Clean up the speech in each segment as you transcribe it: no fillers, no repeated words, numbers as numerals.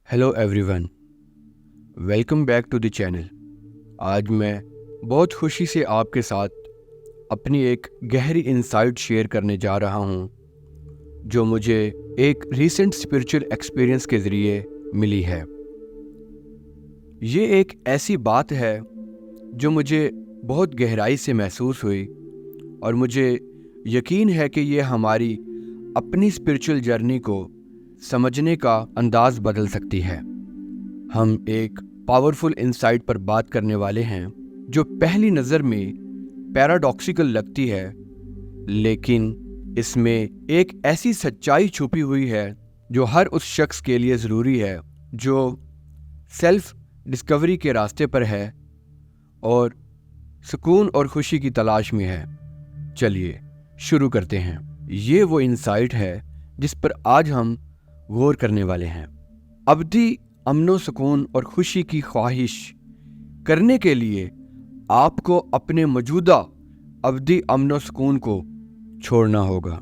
Hello everyone, welcome back to the channel. आज मैं बहुत खुशी से आपके साथ अपनी एक गहरी इंसाइट शेयर करने जा रहा हूँ जो मुझे एक रीसेंट स्पिरिचुअल एक्सपीरियंस के ज़रिए मिली है। ये एक ऐसी बात है जो मुझे बहुत गहराई से महसूस हुई और मुझे यकीन है कि ये हमारी अपनी स्पिरिचुअल जर्नी को समझने का अंदाज बदल सकती है। हम एक पावरफुल इंसाइट पर बात करने वाले हैं जो पहली नज़र में पैराडॉक्सिकल लगती है, लेकिन इसमें एक ऐसी सच्चाई छुपी हुई है जो हर उस शख्स के लिए ज़रूरी है जो सेल्फ डिस्कवरी के रास्ते पर है और सुकून और खुशी की तलाश में है। चलिए शुरू करते हैं। ये वो इंसाइट है जिस पर आज हम गौर करने वाले हैं। अबदी अमनो सुकून और खुशी की ख्वाहिश करने के लिए आपको अपने मौजूदा अबदी अमनो सुकून को छोड़ना होगा।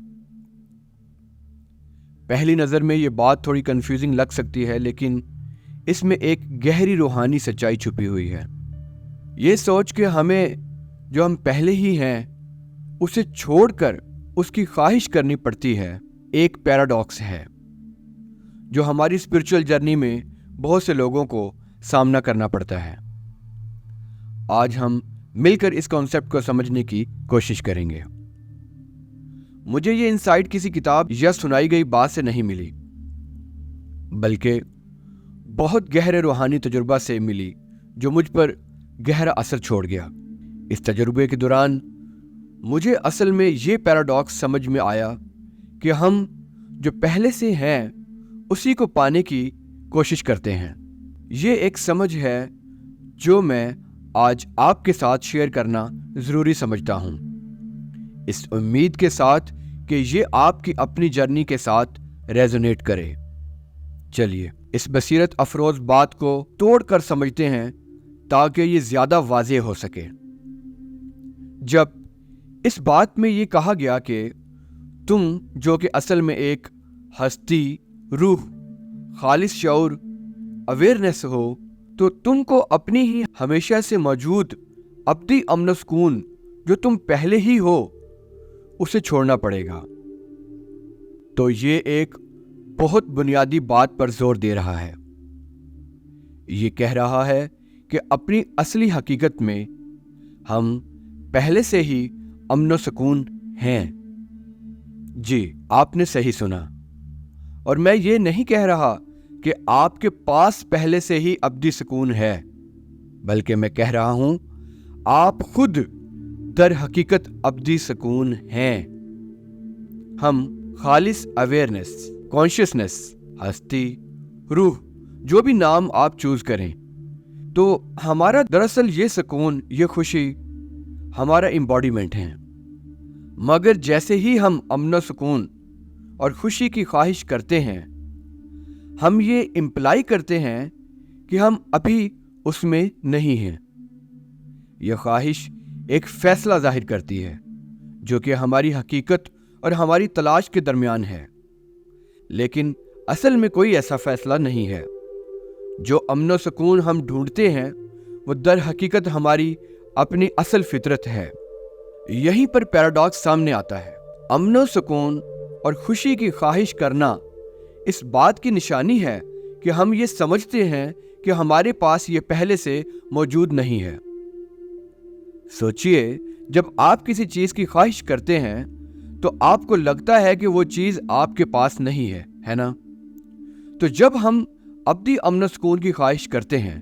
पहली नज़र में ये बात थोड़ी कंफ्यूजिंग लग सकती है, लेकिन इसमें एक गहरी रूहानी सच्चाई छुपी हुई है। ये सोच के हमें जो हम पहले ही हैं उसे छोड़कर उसकी ख्वाहिश करनी पड़ती है, एक पैराडॉक्स है जो हमारी स्पिरिचुअल जर्नी में बहुत से लोगों को सामना करना पड़ता है। आज हम मिलकर इस कॉन्सेप्ट को समझने की कोशिश करेंगे। मुझे ये इंसाइट किसी किताब या सुनाई गई बात से नहीं मिली, बल्कि बहुत गहरे रूहानी तजुर्बा से मिली जो मुझ पर गहरा असर छोड़ गया। इस तजुर्बे के दौरान मुझे असल में ये पैराडॉक्स समझ में आया कि हम जो पहले से हैं उसी को पाने की कोशिश करते हैं। ये एक समझ है जो मैं आज आपके साथ शेयर करना ज़रूरी समझता हूँ, इस उम्मीद के साथ कि ये आपकी अपनी जर्नी के साथ रेजोनेट करे। चलिए इस बसीरत अफरोज़ बात को तोड़कर समझते हैं ताकि ये ज़्यादा वाज़ेह हो सके। जब इस बात में ये कहा गया कि तुम जो कि असल में एक हस्ती, रूह, खालिस शऊर, अवेयरनेस हो, तो तुमको अपनी ही हमेशा से मौजूद अबदी अमन सुकून जो तुम पहले ही हो उसे छोड़ना पड़ेगा। तो ये एक बहुत बुनियादी बात पर जोर दे रहा है। ये कह रहा है कि अपनी असली हकीकत में हम पहले से ही अमन सुकून हैं। जी, आपने सही सुना। और मैं ये नहीं कह रहा कि आपके पास पहले से ही अबदी सुकून है, बल्कि मैं कह रहा हूं आप खुद दर हकीकत अबदी सुकून हैं। हम खालिस अवेयरनेस, कॉन्शियसनेस, हस्ती, रूह, जो भी नाम आप चूज करें, तो हमारा दरअसल ये सुकून, ये खुशी हमारा एम्बॉडीमेंट है। मगर जैसे ही हम अमन सुकून और खुशी की ख्वाहिश करते हैं, हम ये इम्प्लाई करते हैं कि हम अभी उसमें नहीं हैं। यह ख्वाहिश एक फैसला जाहिर करती है जो कि हमारी हकीकत और हमारी तलाश के दरमियान है, लेकिन असल में कोई ऐसा फैसला नहीं है। जो अमन सुकून हम ढूंढते हैं वो दर हकीकत हमारी अपनी असल फितरत है। यहीं पर पैराडॉक्स सामने आता है। अमन सुकून और खुशी की ख्वाहिश करना इस बात की निशानी है कि हम ये समझते हैं कि हमारे पास ये पहले से मौजूद नहीं है। सोचिए, जब आप किसी चीज़ की ख्वाहिश करते हैं तो आपको लगता है कि वो चीज़ आपके पास नहीं है ना? तो जब हम अबदी अमन सुकून की ख्वाहिश करते हैं,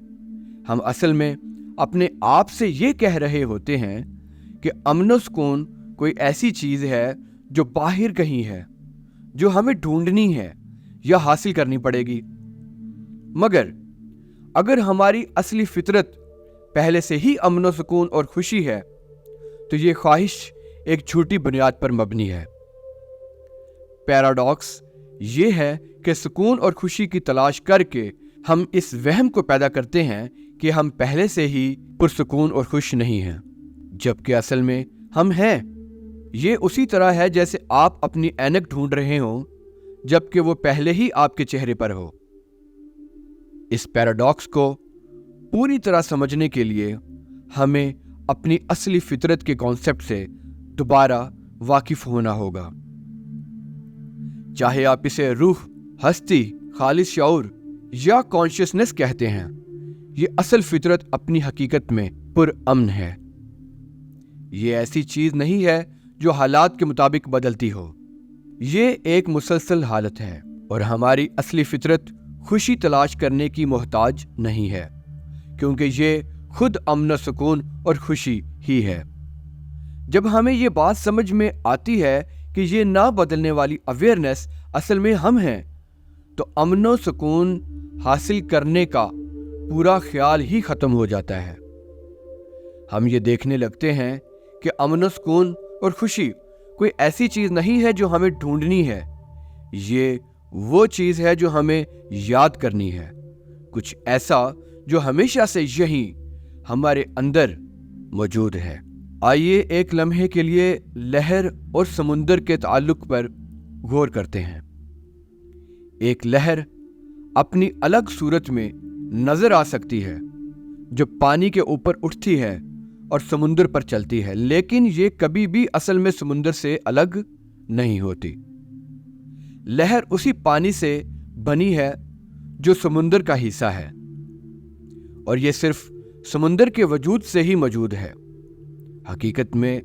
हम असल में अपने आप से ये कह रहे होते हैं कि अमन सुकून कोई ऐसी चीज़ है जो बाहर कहीं है, जो हमें ढूंढनी है या हासिल करनी पड़ेगी। मगर अगर हमारी असली फितरत पहले से ही अमन सुकून और खुशी है, तो ये ख्वाहिश एक झूठी बुनियाद पर मबनी है। पैराडॉक्स ये है कि सुकून और खुशी की तलाश करके हम इस वहम को पैदा करते हैं कि हम पहले से ही पुरसुकून और खुश नहीं हैं, जबकि असल में हम हैं। ये उसी तरह है जैसे आप अपनी ऐनक ढूंढ रहे हो जबकि वो पहले ही आपके चेहरे पर हो। इस पैराडॉक्स को पूरी तरह समझने के लिए हमें अपनी असली फितरत के कॉन्सेप्ट से दोबारा वाकिफ होना होगा। चाहे आप इसे रूह, हस्ती, खालिस शऊर या कॉन्शियसनेस कहते हैं, ये असल फितरत अपनी हकीकत में पुरअमन है। ये ऐसी चीज नहीं है जो हालात के मुताबिक बदलती हो। ये एक मुसलसल हालत है और हमारी असली फितरत खुशी तलाश करने की मोहताज नहीं है, क्योंकि ये खुद अमन व सुकून और खुशी ही है। जब हमें ये बात समझ में आती है कि ये ना बदलने वाली अवेयरनेस असल में हम हैं, तो अमन व सुकून हासिल करने का पूरा ख्याल ही खत्म हो जाता है। हम ये देखने लगते हैं कि अमन व सुकून और खुशी कोई ऐसी चीज नहीं है जो हमें ढूंढनी है, ये वो चीज है जो हमें याद करनी है, कुछ ऐसा जो हमेशा से यहीं हमारे अंदर मौजूद है। आइए एक लम्हे के लिए लहर और समुंदर के ताल्लुक पर गौर करते हैं। एक लहर अपनी अलग सूरत में नजर आ सकती है जो पानी के ऊपर उठती है और समुंदर पर चलती है, लेकिन ये कभी भी असल में समुंदर से अलग नहीं होती। लहर उसी पानी से बनी है जो समुंदर का हिस्सा है, और ये सिर्फ समुंदर के वजूद से ही मौजूद है। हकीकत में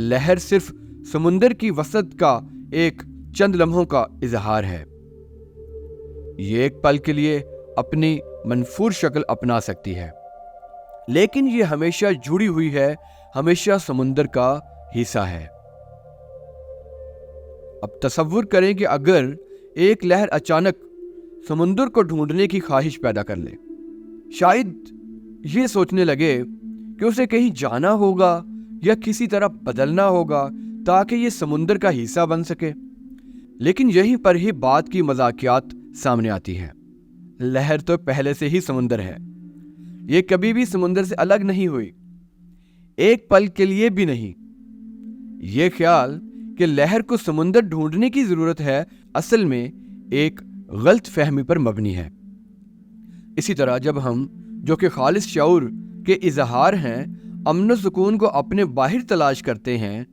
लहर सिर्फ समुंदर की वसत का एक चंद लम्हों का इजहार है। ये एक पल के लिए अपनी मनफूर शक्ल अपना सकती है, लेकिन ये हमेशा जुड़ी हुई है, हमेशा समुंदर का हिस्सा है। अब तसव्वुर करें कि अगर एक लहर अचानक समुंदर को ढूंढने की ख्वाहिश पैदा कर ले, शायद ये सोचने लगे कि उसे कहीं जाना होगा या किसी तरह बदलना होगा ताकि ये समुंदर का हिस्सा बन सके। लेकिन यहीं पर ही बात की मजाकियात सामने आती है। लहर तो पहले से ही समुंदर है, ये कभी भी समुंदर से अलग नहीं हुई, एक पल के लिए भी नहीं। ये ख्याल कि लहर को समुंदर ढूंढने की जरूरत है असल में एक गलत फहमी पर मबनी है। इसी तरह जब हम, जो कि खालिस शऊर के इजहार हैं, अमन व सुकून को अपने बाहर तलाश करते हैं,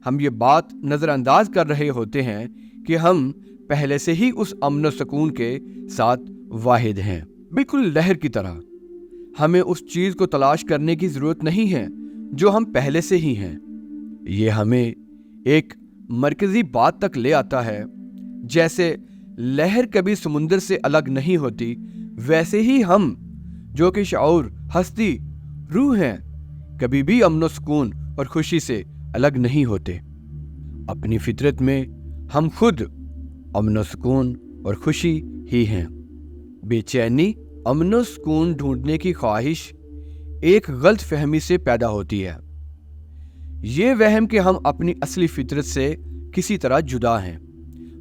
हम ये बात नज़रअंदाज कर रहे होते हैं कि हम पहले से ही उस अमन व सुकून के साथ वाहिद हैं। बिल्कुल लहर की तरह हमें उस चीज़ को तलाश करने की ज़रूरत नहीं है जो हम पहले से ही हैं। ये हमें एक मरकज़ी बात तक ले आता है, जैसे लहर कभी समुंदर से अलग नहीं होती, वैसे ही हम, जो कि शऊर, हस्ती, रूह हैं, कभी भी अमन व सुकून और खुशी से अलग नहीं होते। अपनी फितरत में हम खुद अमन व सुकून और खुशी ही हैं। बेचैनी, अमन व सुकून ढूंढने की ख्वाहिश एक गलत फहमी से पैदा होती है। ये वहम कि हम अपनी असली फितरत से किसी तरह जुदा हैं।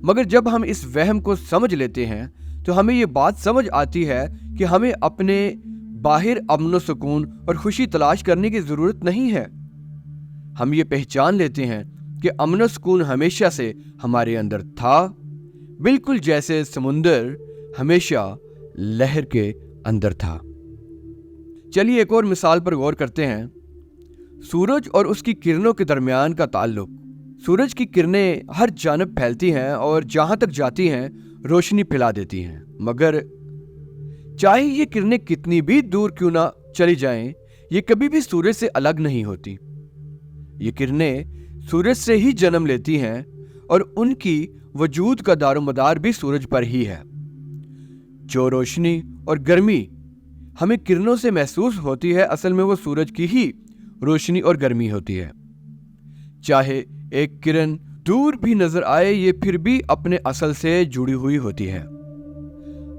मगर जब हम इस वहम को समझ लेते हैं तो हमें ये बात समझ आती है कि हमें अपने बाहर अमन व सुकून और खुशी तलाश करने की ज़रूरत नहीं है। हम ये पहचान लेते हैं कि अमन व सुकून हमेशा से हमारे अंदर था, बिल्कुल जैसे समुंदर हमेशा लहर के अंदर था। चलिए एक और मिसाल पर गौर करते हैं। सूरज और उसकी किरणों के दरमियान का ताल्लुक। सूरज की किरणें हर जानब फैलती हैं और जहां तक जाती हैं रोशनी फैला देती हैं, मगर चाहे ये किरणें कितनी भी दूर क्यों ना चली जाएं, ये कभी भी सूरज से अलग नहीं होती। ये किरणें सूरज से ही जन्म लेती हैं और उनकी वजूद का दारोमदार भी सूरज पर ही है। जो रोशनी और गर्मी हमें किरणों से महसूस होती है, असल में वो सूरज की ही रोशनी और गर्मी होती है। चाहे एक किरण दूर भी नजर आए, ये फिर भी अपने असल से जुड़ी हुई होती है।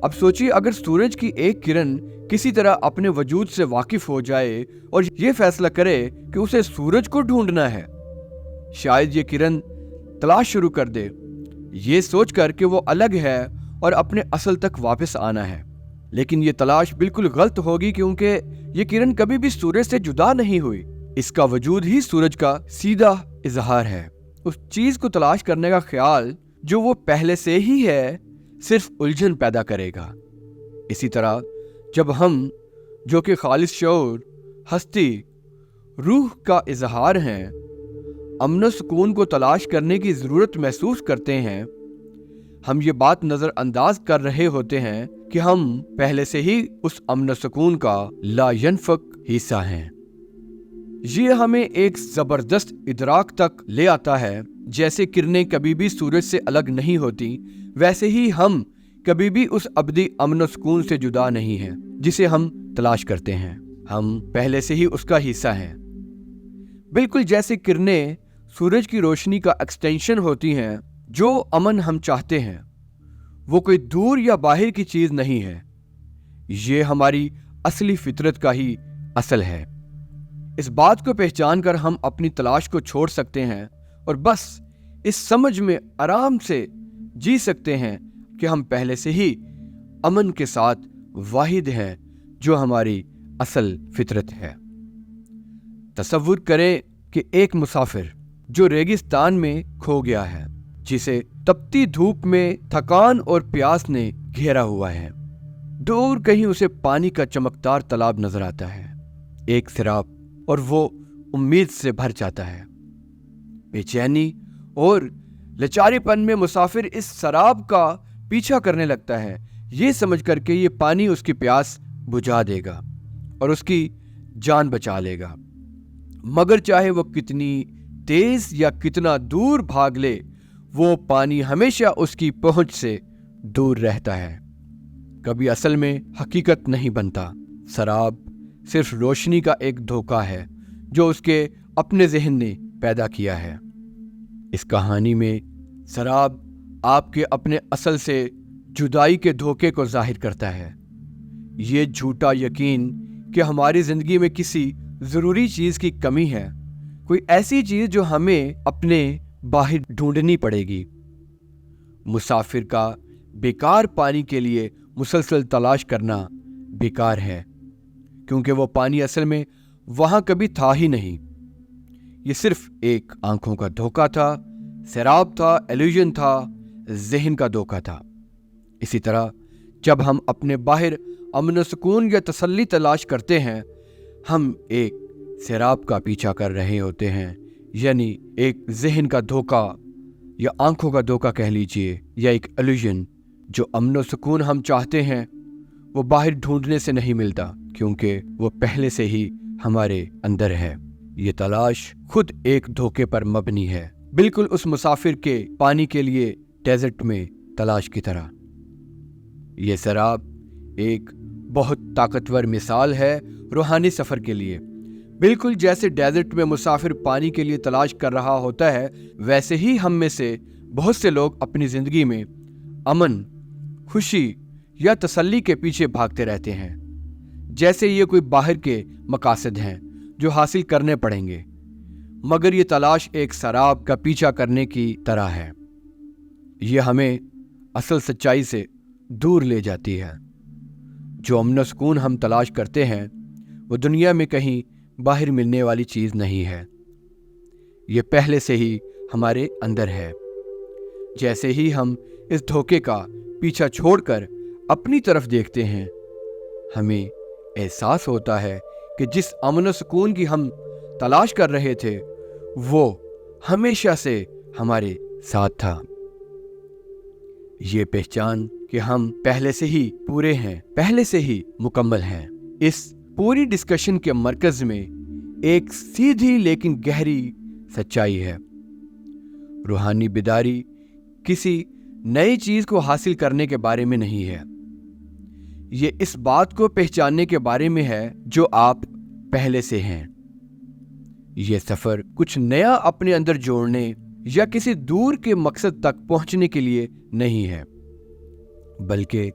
अब सोचिए, अगर सूरज की एक किरण किसी तरह अपने वजूद से वाकिफ हो जाए और ये फैसला करे कि उसे सूरज को ढूंढना है, शायद ये किरण तलाश शुरू कर दे, ये सोचकर कि वो अलग है और अपने असल तक वापस आना है। लेकिन ये तलाश बिल्कुल गलत होगी, क्योंकि ये किरण कभी भी सूरज से जुदा नहीं हुई। इसका वजूद ही सूरज का सीधा इजहार है। उस चीज को तलाश करने का ख्याल जो वो पहले से ही है सिर्फ उलझन पैदा करेगा। इसी तरह जब हम, जो कि खालिस शऊर, हस्ती, रूह का इजहार हैं, अमन और सुकून को तलाश करने की ज़रूरत महसूस करते हैं, हम ये बात नज़रअंदाज कर रहे होते हैं कि हम पहले से ही उस अमन और सुकून का लायनफक हिस्सा हैं। ये हमें एक ज़बरदस्त इदराक तक ले आता है। जैसे किरणें कभी भी सूरज से अलग नहीं होती, वैसे ही हम कभी भी उस अबदी अमन और सुकून से जुदा नहीं हैं जिसे हम तलाश करते हैं। हम पहले से ही उसका हिस्सा हैं। बिल्कुल जैसे किरणें सूरज की रोशनी का एक्सटेंशन होती हैं, जो अमन हम चाहते हैं वो कोई दूर या बाहर की चीज नहीं है, ये हमारी असली फितरत का ही असल है। इस बात को पहचान कर हम अपनी तलाश को छोड़ सकते हैं और बस इस समझ में आराम से जी सकते हैं कि हम पहले से ही अमन के साथ वाहिद हैं, जो हमारी असल फितरत है। तसव्वुर करें कि एक मुसाफिर जो रेगिस्तान में खो गया है, जिसे तपती धूप में थकान और प्यास ने घेरा हुआ है। दूर कहीं उसे पानी का चमकदार तालाब नजर आता है, एक सिराब, और वो उम्मीद से भर जाता है। बेचैनी और लाचारीपन में मुसाफिर इस सराब का पीछा करने लगता है, ये समझ कर के ये पानी उसकी प्यास बुझा देगा और उसकी जान बचा लेगा। मगर चाहे वो कितनी तेज या कितना दूर भाग ले, वो पानी हमेशा उसकी पहुंच से दूर रहता है, कभी असल में हकीकत नहीं बनता। शराब सिर्फ रोशनी का एक धोखा है जो उसके अपने ज़हन ने पैदा किया है। इस कहानी में शराब आपके अपने असल से जुदाई के धोखे को जाहिर करता है। ये झूठा यकीन कि हमारी ज़िंदगी में किसी ज़रूरी चीज़ की कमी है, कोई ऐसी चीज़ जो हमें अपने बाहर ढूंढनी पड़ेगी। मुसाफिर का बेकार पानी के लिए मुसलसल तलाश करना बेकार है, क्योंकि वो पानी असल में वहां कभी था ही नहीं। ये सिर्फ एक आंखों का धोखा था, शराब था, इल्यूजन था, ज़हन का धोखा था। इसी तरह जब हम अपने बाहर अमन और सुकून या तसल्ली तलाश करते हैं, हम एक शराब का पीछा कर रहे होते हैं, यानी एक ज़हन का धोखा या आंखों का धोखा कह लीजिए, या एक इल्यूजन। जो अमन और सुकून हम चाहते हैं वो बाहर ढूंढने से नहीं मिलता, क्योंकि वो पहले से ही हमारे अंदर है। ये तलाश खुद एक धोखे पर मबनी है, बिल्कुल उस मुसाफिर के पानी के लिए डेजर्ट में तलाश की तरह। ये शराब एक बहुत ताकतवर मिसाल है रूहानी सफ़र के लिए। बिल्कुल जैसे डेजर्ट में मुसाफिर पानी के लिए तलाश कर रहा होता है, वैसे ही हम में से बहुत से लोग अपनी ज़िंदगी में अमन, खुशी या तसल्ली के पीछे भागते रहते हैं, जैसे ये कोई बाहर के मकासद हैं जो हासिल करने पड़ेंगे। मगर ये तलाश एक शराब का पीछा करने की तरह है। ये हमें असल सच्चाई से दूर ले जाती है। जो अमन सुकून हम तलाश करते हैं वो दुनिया में कहीं बाहर मिलने वाली चीज़ नहीं है, ये पहले से ही हमारे अंदर है। जैसे ही हम इस धोखे का पीछा छोड़कर अपनी तरफ देखते हैं, हमें एहसास होता है कि जिस अमन और सुकून की हम तलाश कर रहे थे वो हमेशा से हमारे साथ था। ये पहचान कि हम पहले से ही पूरे हैं, पहले से ही मुकम्मल हैं। इस पूरी डिस्कशन के मरकज में एक सीधी लेकिन गहरी सच्चाई है। रूहानी बेदारी किसी नई चीज को हासिल करने के बारे में नहीं है, ये इस बात को पहचानने के बारे में है जो आप पहले से हैं। यह सफर कुछ नया अपने अंदर जोड़ने या किसी दूर के मकसद तक पहुंचने के लिए नहीं है, बल्कि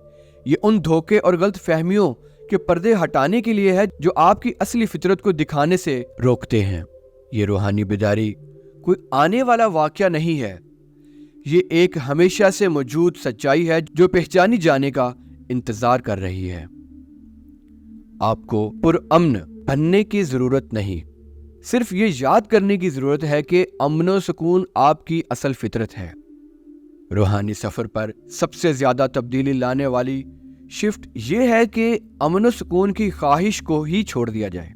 ये उन धोखे और गलत फहमियों के पर्दे हटाने के लिए है जो आपकी असली फितरत को दिखाने से रोकते हैं। ये रूहानी बेदारी कोई आने वाला वाकया नहीं है, ये एक हमेशा से मौजूद सच्चाई है जो पहचानी जाने का इंतजार कर रही है। आपको पुरअमन बनने की जरूरत नहीं, सिर्फ ये याद करने की जरूरत है कि अमन और सुकून आपकी असल फितरत है। रूहानी सफर पर सबसे ज्यादा तब्दीली लाने वाली शिफ्ट ये है कि अमन और सुकून की ख्वाहिश को ही छोड़ दिया जाए।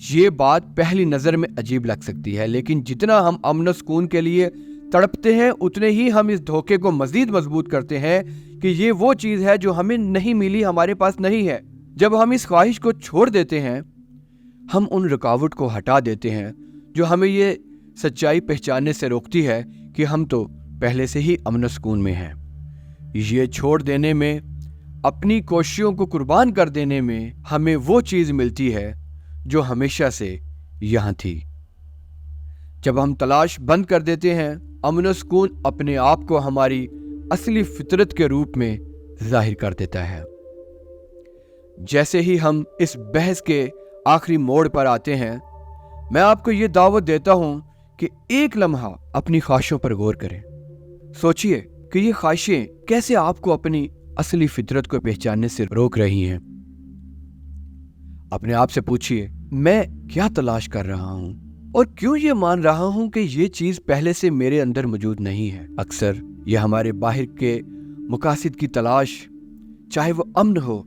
ये बात पहली नज़र में अजीब लग सकती है, लेकिन जितना हम अमन और सुकून के लिए तड़पते हैं उतने ही हम इस धोखे को मज़ीद मजबूत करते हैं कि ये वो चीज़ है जो हमें नहीं मिली, हमारे पास नहीं है। जब हम इस ख्वाहिश को छोड़ देते हैं, हम उन रुकावट को हटा देते हैं जो हमें ये सच्चाई पहचानने से रोकती है कि हम तो पहले से ही अमन और सुकून में हैं। ये छोड़ देने में, अपनी कोशिशों को कुर्बान कर देने में हमें वो चीज़ मिलती है जो हमेशा से यहाँ थी। जब हम तलाश बंद कर देते हैं, अमन और सुकून अपने आप को हमारी असली फितरत के रूप में जाहिर कर देता है। जैसे ही हम इस बहस के आखिरी मोड़ पर आते हैं, मैं आपको ये दावत देता हूँ कि एक लम्हा अपनी ख्वाहिशों पर गौर करें। सोचिए कि ये ख्वाहिशें कैसे आपको अपनी असली फितरत को पहचानने से रोक रही हैं। अपने आप से पूछिए, मैं क्या तलाश कर रहा हूँ और क्यों ये मान रहा हूँ कि ये चीज़ पहले से मेरे अंदर मौजूद नहीं है। अक्सर यह हमारे बाहर के मकासद की तलाश, चाहे वो अमन हो,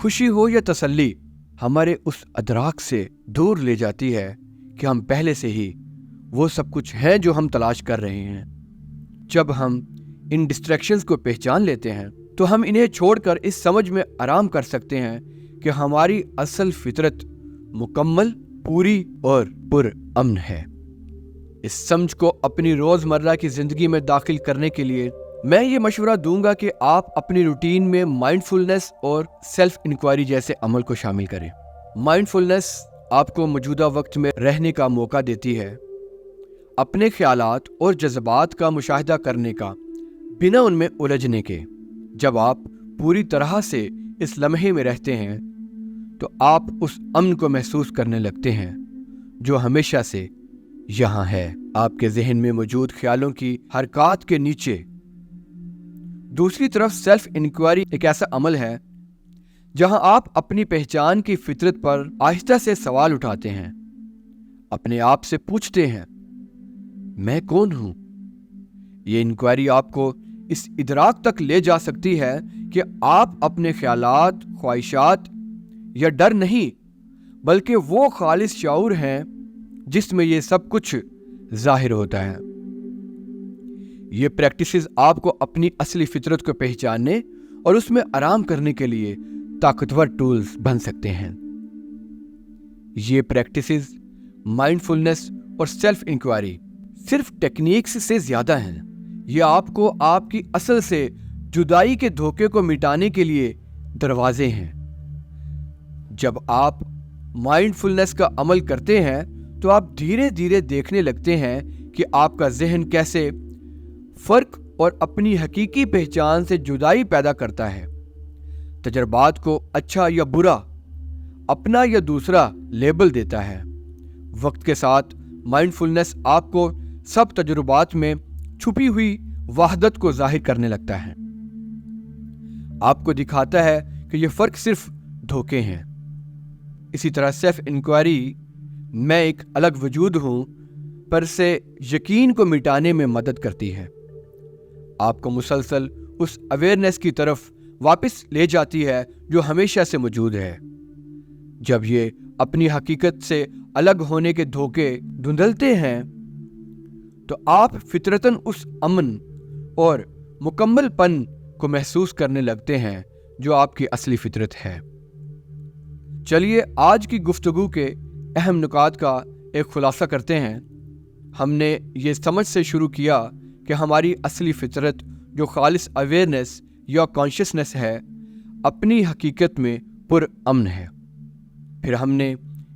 खुशी हो या तसल्ली, हमारे उस अदराक से दूर ले जाती है कि हम पहले से ही वो सब कुछ है जो हम तलाश कर रहे हैं। जब हम इन डिस्ट्रैक्शंस को पहचान लेते हैं तो हम इन्हें छोड़कर इस समझ में आराम कर सकते हैं कि हमारी असल फितरत मुकम्मल, पूरी और पुरअमन है। इस समझ को अपनी रोज़मर्रा की ज़िंदगी में दाखिल करने के लिए मैं ये मशवरा दूंगा कि आप अपनी रूटीन में माइंडफुलनेस और सेल्फ इंक्वायरी जैसे अमल को शामिल करें। माइंडफुलनेस आपको मौजूदा वक्त में रहने का मौका देती है, अपने ख्यालात और जज्बात का मुशाहिदा करने का, बिना उनमें उलझने के। जब आप पूरी तरह से इस लम्हे में रहते हैं तो आप उस अमन को महसूस करने लगते हैं जो हमेशा से यहाँ है, आपके जहन में मौजूद ख्यालों की हरकत के नीचे। दूसरी तरफ सेल्फ इंक्वायरी एक ऐसा अमल है जहां आप अपनी पहचान की फितरत पर आहिस्ता से सवाल उठाते हैं, अपने आप से पूछते हैं, मैं कौन हूं? ये इंक्वायरी आपको इस इदराक तक ले जा सकती है कि आप अपने ख्यालात, ख्वाहिशात या डर नहीं, बल्कि वो खालिस शऊर हैं जिसमें ये सब कुछ जाहिर होता है। ये प्रैक्टिसेस आपको अपनी असली फितरत को पहचानने और उसमें आराम करने के लिए ताकतवर टूल्स बन सकते हैं। ये प्रैक्टिसेस, माइंडफुलनेस और सेल्फ इंक्वायरी सिर्फ टेक्निक्स से ज्यादा हैं। ये आपको आपकी असल से जुदाई के धोखे को मिटाने के लिए दरवाजे हैं। जब आप माइंडफुलनेस का अमल करते हैं तो आप धीरे धीरे देखने लगते हैं कि आपका जहन कैसे फर्क और अपनी हकीकी पहचान से जुदाई पैदा करता है। तजर्बात को अच्छा या बुरा, अपना या दूसरा लेबल देता है। वक्त के साथ माइंडफुलनेस आपको सब तजुर्बात में छुपी हुई वहदत को जाहिर करने लगता है, आपको दिखाता है कि ये फर्क सिर्फ धोखे हैं। इसी तरह सेल्फ इंक्वायरी, मैं एक अलग वजूद हूं, पर से यकीन को मिटाने में मदद करती है। आपको मुसलसल उस अवेयरनेस की तरफ वापस ले जाती है जो हमेशा से मौजूद है। जब ये अपनी हकीकत से अलग होने के धोखे धुंधलते हैं तो आप फितरतन उस अमन और मुकम्मलपन को महसूस करने लगते हैं जो आपकी असली फितरत है। चलिए आज की गुफ्तगू के अहम नुकात का एक खुलासा करते हैं। हमने ये समझ से शुरू किया कि हमारी असली फितरत जो खालिस अवेयरनेस या कॉन्शियसनेस है, अपनी हकीकत में पुरअमन है। फिर हमने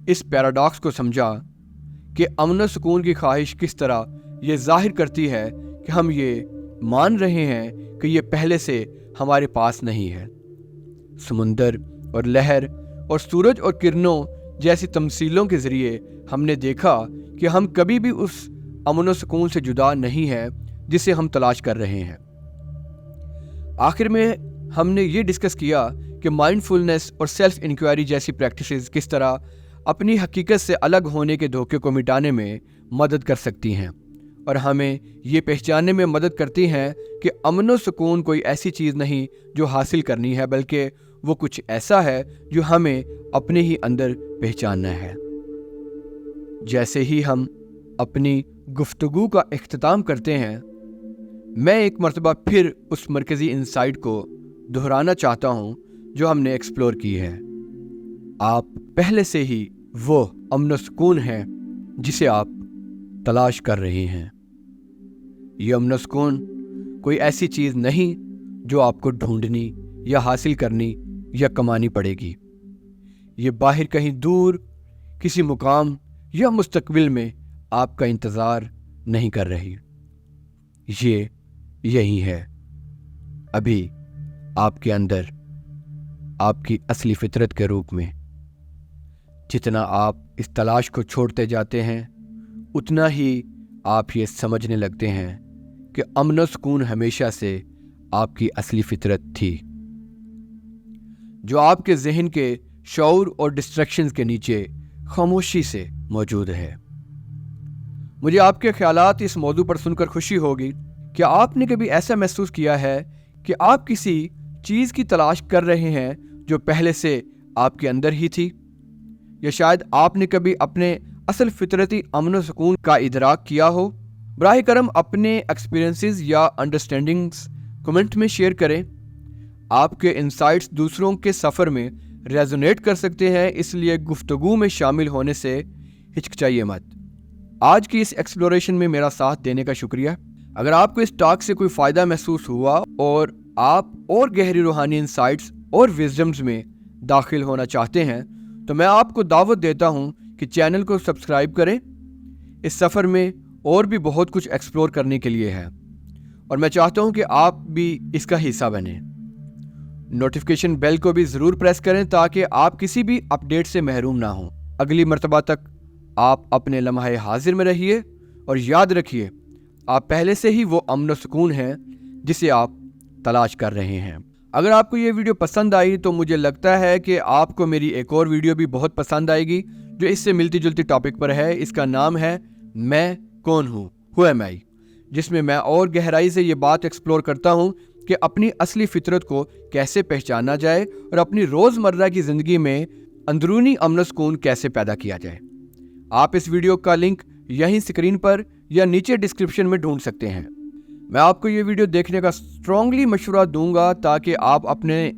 इस पैराडॉक्स को समझा कि अमन और सुकून की ख्वाहिश किस तरह ये जाहिर करती है कि हम ये मान रहे हैं कि ये पहले से हमारे पास नहीं है। समुंदर और लहर और सूरज और किरणों जैसी तमसीलों के ज़रिए हमने देखा कि हम कभी भी उस अमन और सुकून से जुदा नहीं है जिसे हम तलाश कर रहे हैं। आखिर में हमने ये डिस्कस किया कि माइंडफुलनेस और सेल्फ इंक्वायरी जैसी प्रैक्टिसेस किस तरह अपनी हकीकत से अलग होने के धोखे को मिटाने में मदद कर सकती हैं और हमें ये पहचानने में मदद करती हैं कि अमन और सुकून कोई ऐसी चीज़ नहीं जो हासिल करनी है, बल्कि وہ کچھ ایسا ہے جو ہمیں اپنے ہی اندر پہچاننا ہے۔ جیسے ہی ہم اپنی گفتگو کا اختتام کرتے ہیں، میں ایک مرتبہ پھر اس مرکزی انسائٹ کو دہرانا چاہتا ہوں جو ہم نے ایکسپلور کی ہے۔ آپ پہلے سے ہی وہ امن و سکون ہے جسے آپ تلاش کر رہے ہیں۔ یہ امن و سکون کوئی ایسی چیز نہیں جو آپ کو ڈھونڈنی یا حاصل کرنی یا کمانی پڑے گی۔ یہ باہر کہیں دور کسی مقام یا مستقبل میں آپ کا انتظار نہیں کر رہی۔ یہ یہی ہے، ابھی آپ کے اندر، آپ کی اصلی فطرت کے روپ میں۔ جتنا آپ اس تلاش کو چھوڑتے جاتے ہیں، اتنا ہی آپ یہ سمجھنے لگتے ہیں کہ امن و سکون ہمیشہ سے آپ کی اصلی فطرت تھی، جو آپ کے ذہن کے شعور اور ڈسٹریکشنز کے نیچے خاموشی سے موجود ہے۔ مجھے آپ کے خیالات اس موضوع پر سن کر خوشی ہوگی۔ کیا آپ نے کبھی ایسا محسوس کیا ہے کہ آپ کسی چیز کی تلاش کر رہے ہیں جو پہلے سے آپ کے اندر ہی تھی؟ یا شاید آپ نے کبھی اپنے اصل فطرتی امن و سکون کا ادراک کیا ہو؟ براہ کرم اپنے ایکسپیرینسز یا انڈرسٹینڈنگز کمنٹ میں شیئر کریں۔ آپ کے انسائٹس دوسروں کے سفر میں ریزونیٹ کر سکتے ہیں، اس لیے گفتگو میں شامل ہونے سے ہچکچائیے مت۔ آج کی اس ایکسپلوریشن میں میرا ساتھ دینے کا شکریہ۔ اگر آپ کو اس ٹاک سے کوئی فائدہ محسوس ہوا اور آپ اور گہری روحانی انسائٹس اور وزڈمز میں داخل ہونا چاہتے ہیں تو میں آپ کو دعوت دیتا ہوں کہ چینل کو سبسکرائب کریں۔ اس سفر میں اور بھی بہت کچھ ایکسپلور کرنے کے لیے ہے، اور میں چاہتا ہوں کہ آپ بھی اس کا حصہ بنیں۔ نوٹیفیکیشن بیل کو بھی ضرور پریس کریں تاکہ آپ کسی بھی اپڈیٹ سے محروم نہ ہوں۔ اگلی مرتبہ تک آپ اپنے لمحے حاضر میں رہیے، اور یاد رکھیے آپ پہلے سے ہی وہ امن و سکون ہیں جسے آپ تلاش کر رہے ہیں۔ اگر آپ کو یہ ویڈیو پسند آئی تو مجھے لگتا ہے کہ آپ کو میری ایک اور ویڈیو بھی بہت پسند آئے گی جو اس سے ملتی جلتی ٹاپک پر ہے۔ اس کا نام ہے میں کون ہوں، Who am I، جس میں میں اور گہرائی سے یہ بات ایکسپلور کرتا ہوں کہ اپنی اصلی فطرت کو کیسے پہچانا جائے اور اپنی روزمرہ کی زندگی میں اندرونی امن و سکون کیسے پیدا کیا جائے۔ آپ اس ویڈیو کا لنک یہیں اسکرین پر یا نیچے ڈسکرپشن میں ڈھونڈ سکتے ہیں۔ میں آپ کو یہ ویڈیو دیکھنے کا اسٹرانگلی مشورہ دوں گا تاکہ آپ اپنے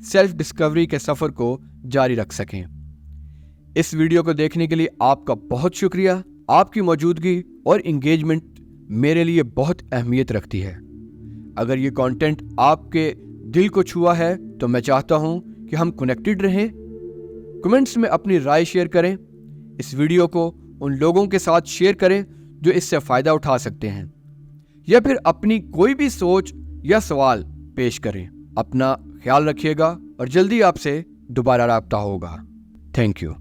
سیلف ڈسکوری کے سفر کو جاری رکھ سکیں۔ اس ویڈیو کو دیکھنے کے لیے آپ کا بہت شکریہ۔ آپ کی موجودگی اور انگیجمنٹ میرے لیے بہت اہمیت رکھتی ہے۔ اگر یہ کانٹینٹ آپ کے دل کو چھوا ہے تو میں چاہتا ہوں کہ ہم کنیکٹڈ رہیں۔ کمنٹس میں اپنی رائے شیئر کریں۔ اس ویڈیو کو ان لوگوں کے ساتھ شیئر کریں جو اس سے فائدہ اٹھا سکتے ہیں، یا پھر اپنی کوئی بھی سوچ یا سوال پیش کریں۔ اپنا خیال رکھیے گا اور جلدی آپ سے دوبارہ رابطہ ہوگا۔ Thank you.